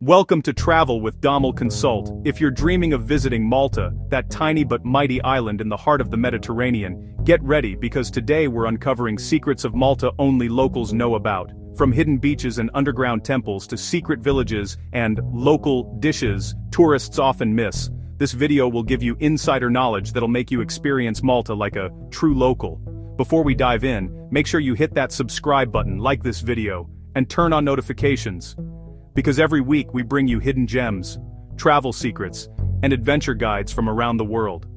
Welcome to Travel with Damal Consult. If you're dreaming of visiting Malta, that tiny but mighty island in the heart of the Mediterranean, get ready because today we're uncovering secrets of Malta only locals know about. From hidden beaches and underground temples to secret villages and local dishes tourists often miss, this video will give you insider knowledge that'll make you experience Malta like a true local. Before we dive in, make sure you hit that subscribe button, like this video, and turn on notifications. Because every week we bring you hidden gems, travel secrets, and adventure guides from around the world.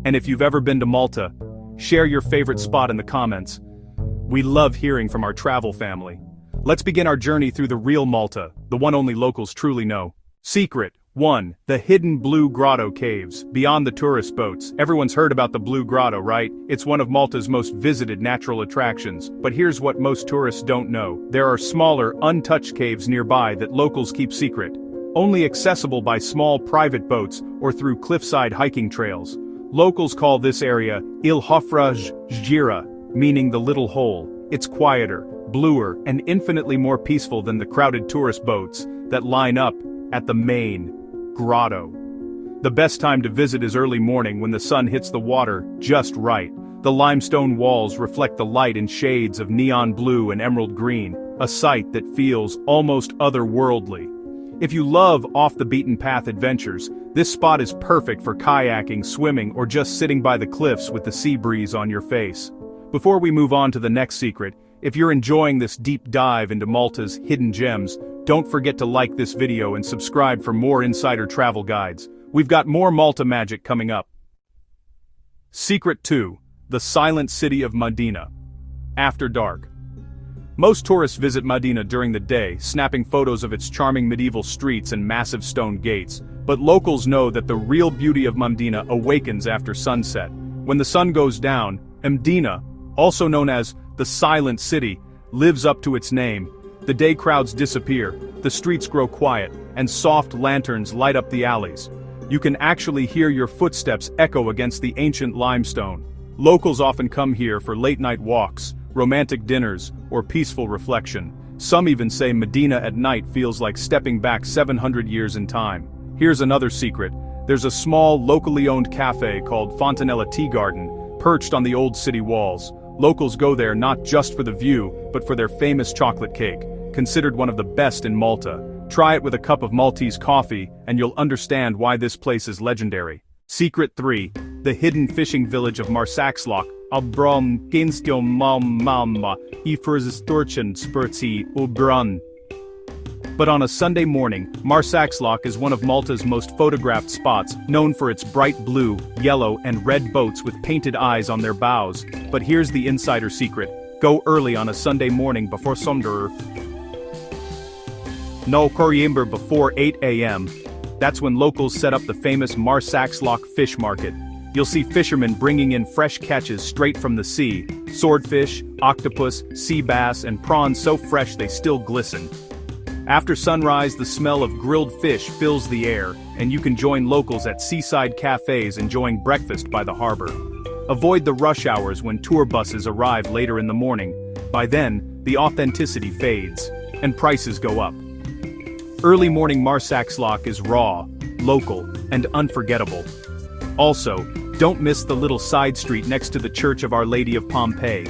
And if you've ever been to Malta, share your favorite spot in the comments. We love hearing from our travel family. Let's begin our journey through the real Malta, the one only locals truly know. Secret 1. The hidden Blue Grotto Caves, beyond the tourist boats. Everyone's heard about the Blue Grotto, right? It's one of Malta's most visited natural attractions. But here's what most tourists don't know. There are smaller, untouched caves nearby that locals keep secret, only accessible by small private boats or through cliffside hiking trails. Locals call this area Il Hofra Gira, meaning the little hole. It's quieter, bluer, and infinitely more peaceful than the crowded tourist boats that line up at the main grotto. The best time to visit is early morning when the sun hits the water just right. The limestone walls reflect the light in shades of neon blue and emerald green, a sight that feels almost otherworldly. If you love off-the-beaten-path adventures, this spot is perfect for kayaking, swimming, or just sitting by the cliffs with the sea breeze on your face. Before we move on to the next secret, if you're enjoying this deep dive into Malta's hidden gems, don't forget to like this video and subscribe for more insider travel guides. We've got more Malta magic coming up. Secret 2. The Silent City of Medina. After dark. Most tourists visit Medina during the day, snapping photos of its charming medieval streets and massive stone gates. But locals know that the real beauty of Medina awakens after sunset. When the sun goes down, Medina, also known as the Silent City, lives up to its name. The day crowds disappear, the streets grow quiet, and soft lanterns light up the alleys. You can actually hear your footsteps echo against the ancient limestone. Locals often come here for late-night walks, romantic dinners, or peaceful reflection. Some even say Medina at night feels like stepping back 700 years in time. Here's another secret. There's a small, locally owned cafe called Fontanella Tea Garden, perched on the old city walls. Locals go there not just for the view, but for their famous chocolate cake, considered one of the best in Malta. Try it with a cup of Maltese coffee, and you'll understand why this place is legendary. Secret 3. The hidden fishing village of Marsaxloch. Abram Genskio Malma Ifrstorchen Spurtsi Ubrun. But on a Sunday morning, Marsaxloch is one of Malta's most photographed spots, known for its bright blue, yellow, and red boats with painted eyes on their bows. But here's the insider secret. Go early on a Sunday morning before Sundur. No Coriamber before 8 a.m. That's when locals set up the famous Marsaxloch fish market. You'll see fishermen bringing in fresh catches straight from the sea. Swordfish, octopus, sea bass, and prawns so fresh they still glisten. After sunrise, the smell of grilled fish fills the air, and you can join locals at seaside cafes enjoying breakfast by the harbor. Avoid the rush hours when tour buses arrive later in the morning. By then, the authenticity fades, and prices go up. Early morning Marsaxloch is raw, local, and unforgettable. Also, don't miss the little side street next to the Church of Our Lady of Pompeii.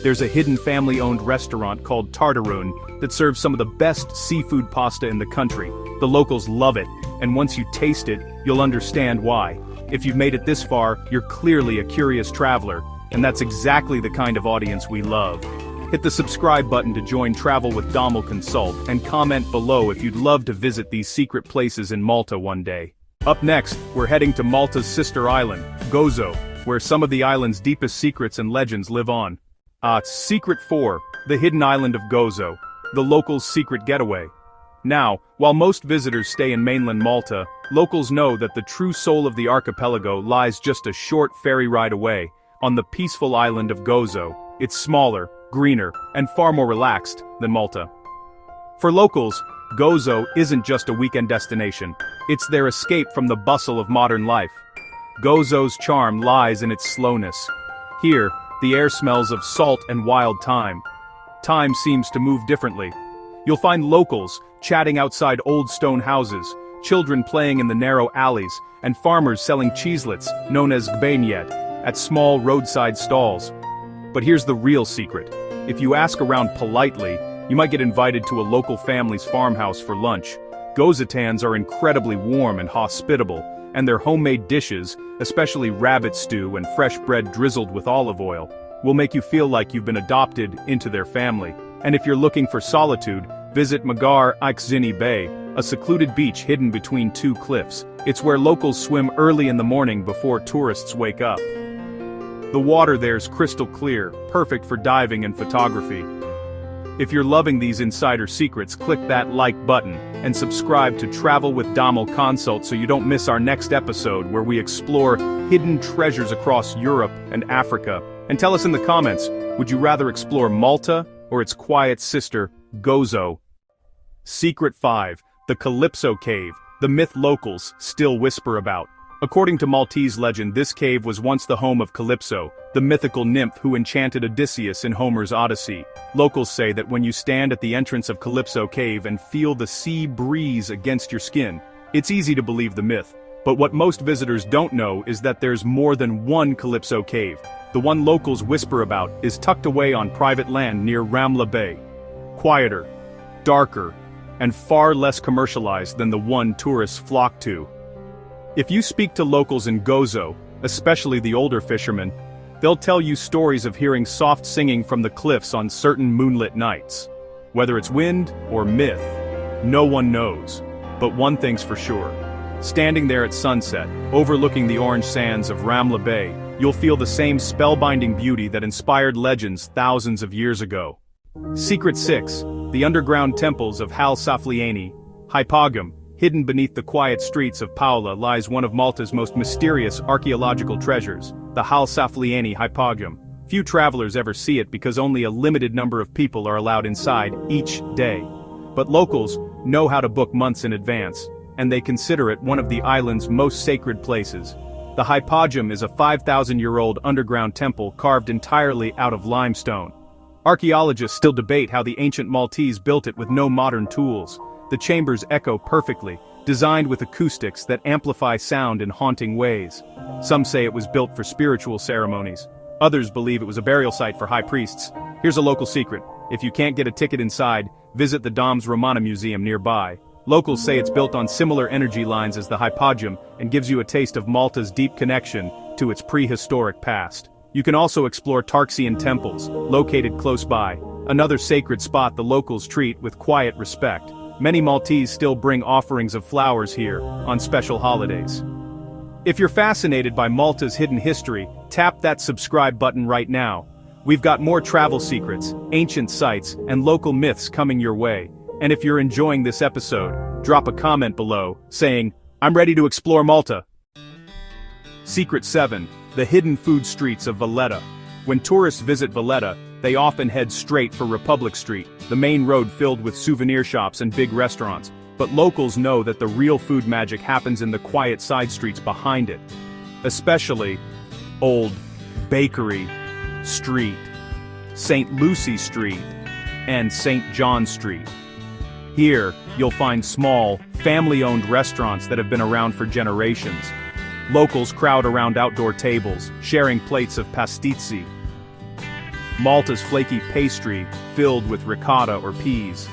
There's a hidden family-owned restaurant called Tartaroon that serves some of the best seafood pasta in the country. The locals love it, and once you taste it, you'll understand why. If you've made it this far, you're clearly a curious traveler, and that's exactly the kind of audience we love. Hit the subscribe button to join Travel with Damal Consult, and comment below if you'd love to visit these secret places in Malta one day. Up next, we're heading to Malta's sister island, Gozo, where some of the island's deepest secrets and legends live on. Secret 4. The hidden island of Gozo, the locals' secret getaway. Now, while most visitors stay in mainland Malta, locals know that the true soul of the archipelago lies just a short ferry ride away, on the peaceful island of Gozo. It's smaller, greener, and far more relaxed than Malta. For locals, Gozo isn't just a weekend destination, it's their escape from the bustle of modern life. Gozo's charm lies in its slowness. Here, the air smells of salt and wild thyme. Time seems to move differently. You'll find locals chatting outside old stone houses, children playing in the narrow alleys, and farmers selling cheeselets, known as gbeinet, at small roadside stalls. But here's the real secret. If you ask around politely, you might get invited to a local family's farmhouse for lunch. Gozatans are incredibly warm and hospitable, and their homemade dishes, especially rabbit stew and fresh bread drizzled with olive oil, will make you feel like you've been adopted into their family. And if you're looking for solitude, visit Magar Ikzini Bay, a secluded beach hidden between two cliffs. It's where locals swim early in the morning before tourists wake up. The water there's crystal clear, perfect for diving and photography. If you're loving these insider secrets, click that like button and subscribe to Travel with Damal Consult so you don't miss our next episode where we explore hidden treasures across Europe and Africa. And tell us in the comments, would you rather explore Malta or its quiet sister, Gozo? Secret 5. The Calypso Cave, the myth locals still whisper about. According to Maltese legend, this cave was once the home of Calypso, the mythical nymph who enchanted Odysseus in Homer's Odyssey. Locals say that when you stand at the entrance of Calypso Cave and feel the sea breeze against your skin, it's easy to believe the myth. But what most visitors don't know is that there's more than one Calypso Cave. The one locals whisper about is tucked away on private land near Ramla Bay. Quieter, darker, and far less commercialized than the one tourists flock to. If you speak to locals in Gozo, especially the older fishermen, they'll tell you stories of hearing soft singing from the cliffs on certain moonlit nights. Whether it's wind or myth, no one knows. But one thing's for sure. Standing there at sunset, overlooking the orange sands of Ramla Bay, you'll feel the same spellbinding beauty that inspired legends thousands of years ago. Secret 6. The underground temples of Hal Saflieni, Hypogam. Hidden beneath the quiet streets of Paola lies one of Malta's most mysterious archaeological treasures, the Hal Saflieni Hypogam. Few travelers ever see it because only a limited number of people are allowed inside each day. But locals know how to book months in advance, and they consider it one of the island's most sacred places. The Hypogam is a 5,000-year-old underground temple carved entirely out of limestone. Archaeologists still debate how the ancient Maltese built it with no modern tools. The chambers echo perfectly, designed with acoustics that amplify sound in haunting ways. Some say it was built for spiritual ceremonies. Others believe it was a burial site for high priests. Here's a local secret. If you can't get a ticket inside, visit the Doms Romana Museum nearby. Locals say it's built on similar energy lines as the Hypogam and gives you a taste of Malta's deep connection to its prehistoric past. You can also explore Tarxian temples, located close by, another sacred spot the locals treat with quiet respect. Many Maltese still bring offerings of flowers here on special holidays. If you're fascinated by Malta's hidden history, tap that subscribe button right now. We've got more travel secrets, ancient sites, and local myths coming your way. And if you're enjoying this episode, drop a comment below saying, "I'm ready to explore Malta." Secret 7. The hidden food streets of Valletta. When tourists visit Valletta, they often head straight for Republic Street, the main road filled with souvenir shops and big restaurants. But locals know that the real food magic happens in the quiet side streets behind it. Especially Old Bakery Street, St. Lucy Street, and St. John Street. Here, you'll find small, family-owned restaurants that have been around for generations. Locals crowd around outdoor tables, sharing plates of pastizzi, Malta's flaky pastry filled with ricotta or peas,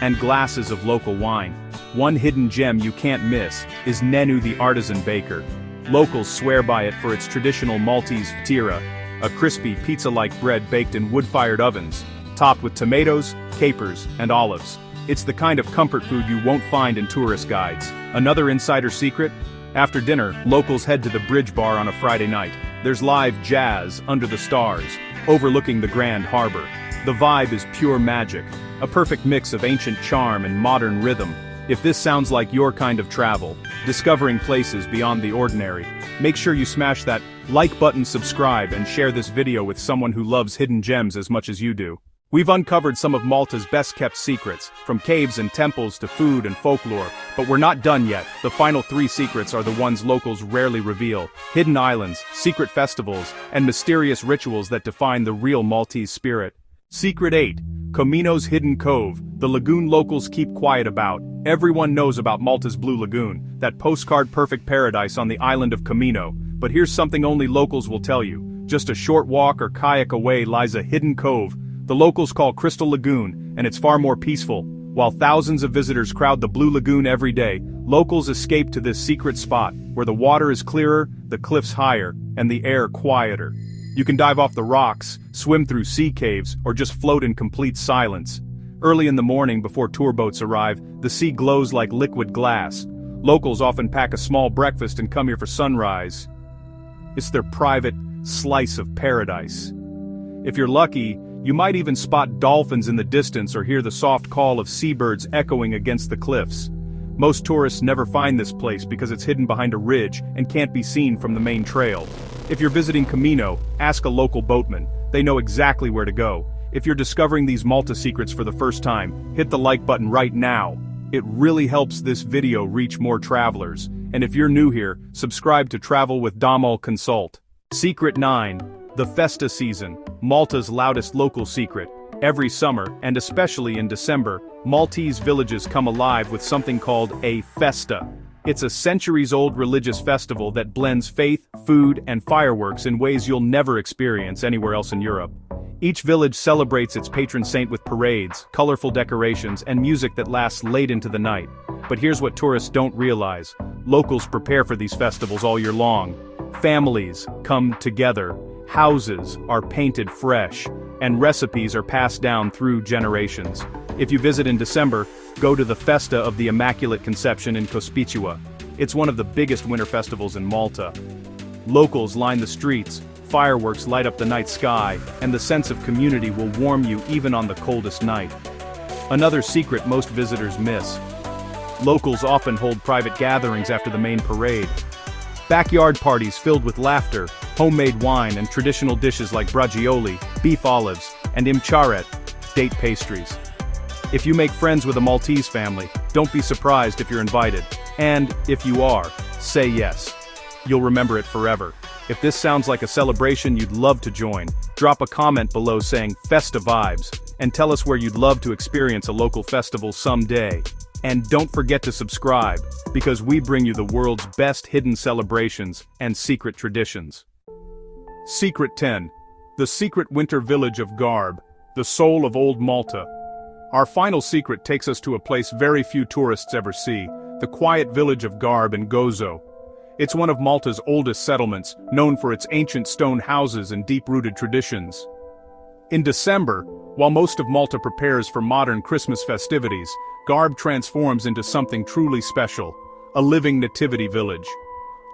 and glasses of local wine. One hidden gem you can't miss is Nenu the artisan baker. Locals swear by it for its traditional Maltese fatira, a crispy pizza-like bread baked in wood-fired ovens, topped with tomatoes, capers, and olives. It's the kind of comfort food you won't find in tourist guides. Another insider secret? After dinner, locals head to the Bridge Bar on a Friday night. There's live jazz under the stars, overlooking the Grand Harbor. The vibe is pure magic, a perfect mix of ancient charm and modern rhythm. If this sounds like your kind of travel, discovering places beyond the ordinary, make sure you smash that like button, subscribe, and share this video with someone who loves hidden gems as much as you do. We've uncovered some of Malta's best-kept secrets, from caves and temples to food and folklore, but we're not done yet. The final 3 secrets are the ones locals rarely reveal: hidden islands, secret festivals, and mysterious rituals that define the real Maltese spirit. Secret 8. Comino's Hidden Cove. The lagoon locals keep quiet about. Everyone knows about Malta's Blue Lagoon, that postcard-perfect paradise on the island of Comino. But here's something only locals will tell you. Just a short walk or kayak away lies a hidden cove the locals call Crystal Lagoon, and it's far more peaceful. While thousands of visitors crowd the Blue Lagoon every day, locals escape to this secret spot, where the water is clearer, the cliffs higher, and the air quieter. You can dive off the rocks, swim through sea caves, or just float in complete silence. Early in the morning before tour boats arrive, the sea glows like liquid glass. Locals often pack a small breakfast and come here for sunrise. It's their private slice of paradise. If you're lucky, you might even spot dolphins in the distance or hear the soft call of seabirds echoing against the cliffs. Most tourists never find this place because it's hidden behind a ridge and can't be seen from the main trail. If you're visiting Comino, ask a local boatman. They know exactly where to go. If you're discovering these Malta secrets for the first time, hit the like button right now. It really helps this video reach more travelers. And if you're new here, subscribe to Travel with Damal Consult. Secret 9. The Festa season, Malta's loudest local secret. Every summer, and especially in December, Maltese villages come alive with something called a festa. It's a centuries-old religious festival that blends faith, food, and fireworks in ways you'll never experience anywhere else in Europe. Each village celebrates its patron saint with parades, colorful decorations, and music that lasts late into the night. But here's what tourists don't realize. Locals prepare for these festivals all year long. Families come together. Houses are painted fresh, and recipes are passed down through generations. If you visit in December, go to the Festa of the Immaculate Conception in Cospicua. It's one of the biggest winter festivals in Malta. Locals line the streets, fireworks light up the night sky, and the sense of community will warm you even on the coldest night. Another secret most visitors miss. Locals often hold private gatherings after the main parade. Backyard parties filled with laughter, homemade wine and traditional dishes like bracioli, beef olives, and imcharet, date pastries. If you make friends with a Maltese family, don't be surprised if you're invited. And, if you are, say yes. You'll remember it forever. If this sounds like a celebration you'd love to join, drop a comment below saying Festa Vibes, and tell us where you'd love to experience a local festival someday. And don't forget to subscribe, because we bring you the world's best hidden celebrations and secret traditions. Secret 10. The secret winter village of Garb, the soul of old Malta. Our final secret takes us to a place very few tourists ever see, the quiet village of Garb in Gozo. It's one of Malta's oldest settlements, known for its ancient stone houses and deep-rooted traditions. In December, while most of Malta prepares for modern Christmas festivities, Garb transforms into something truly special, a living nativity village.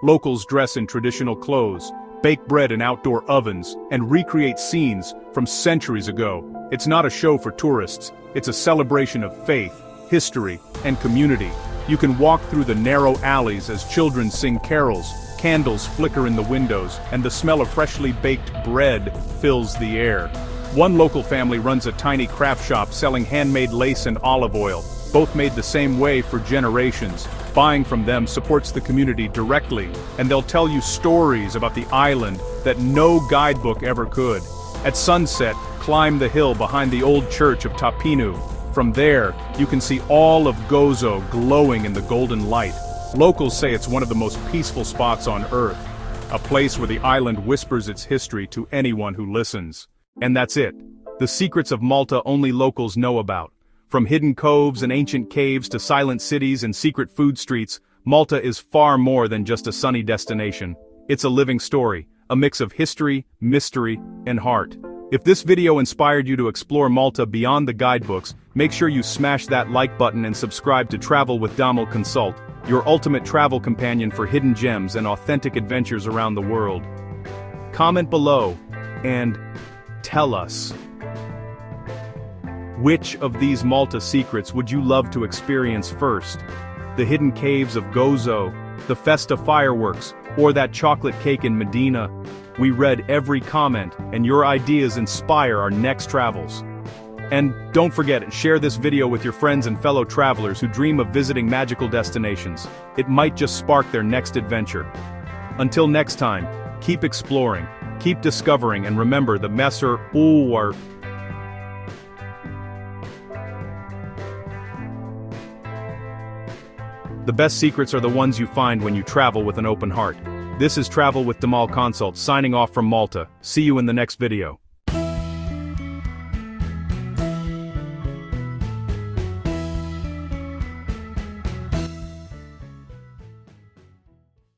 Locals dress in traditional clothes, bake bread in outdoor ovens, and recreate scenes from centuries ago. It's not a show for tourists, it's a celebration of faith, history, and community. You can walk through the narrow alleys as children sing carols, candles flicker in the windows, and the smell of freshly baked bread fills the air. One local family runs a tiny craft shop selling handmade lace and olive oil, both made the same way for generations. Buying from them supports the community directly, and they'll tell you stories about the island that no guidebook ever could. At sunset, climb the hill behind the old church of Tapinu. From there, you can see all of Gozo glowing in the golden light. Locals say it's one of the most peaceful spots on Earth, a place where the island whispers its history to anyone who listens. And that's it. The secrets of Malta only locals know about. From hidden coves and ancient caves to silent cities and secret food streets, Malta is far more than just a sunny destination. It's a living story, a mix of history, mystery, and heart. If this video inspired you to explore Malta beyond the guidebooks, make sure you smash that like button and subscribe to Travel with Damal Consult, your ultimate travel companion for hidden gems and authentic adventures around the world. Comment below and tell us, which of these Malta secrets would you love to experience first? The hidden caves of Gozo, the Festa fireworks, or that chocolate cake in Medina? We read every comment, and your ideas inspire our next travels. And don't forget, share this video with your friends and fellow travelers who dream of visiting magical destinations. It might just spark their next adventure. Until next time, keep exploring, keep discovering, and remember the Messer or The best secrets are the ones you find when you travel with an open heart. This is Travel with Damal Consult signing off from Malta. See you in the next video.